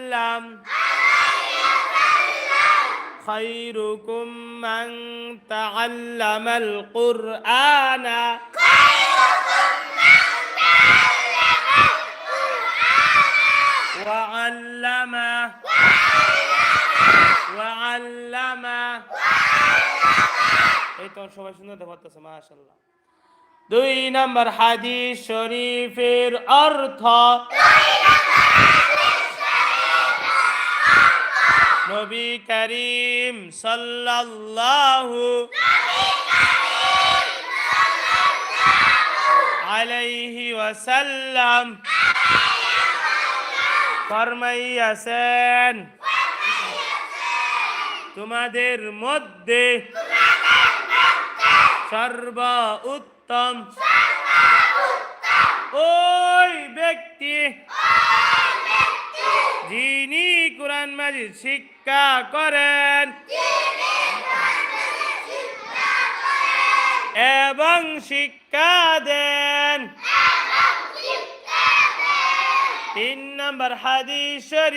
وسلم خيركم من تعلم القرآن وعلمه এই তো সবাই শুনতে পারতেছে মাশাআল্লাহ। 2 নম্বর হাদিস শরীফের অর্থ নবী করিম সাল্লাল্লাহু আলাইহি ওয়াসাল্লাম ফরমাইয়াছেন, তোমাদের মধ্যে সর্ব উত্তম ওই ব্যক্তি যিনি কুরআন মাজিদ শিক্ষা করেন এবং শিক্ষা দেন। 3 নম্বর হাদিস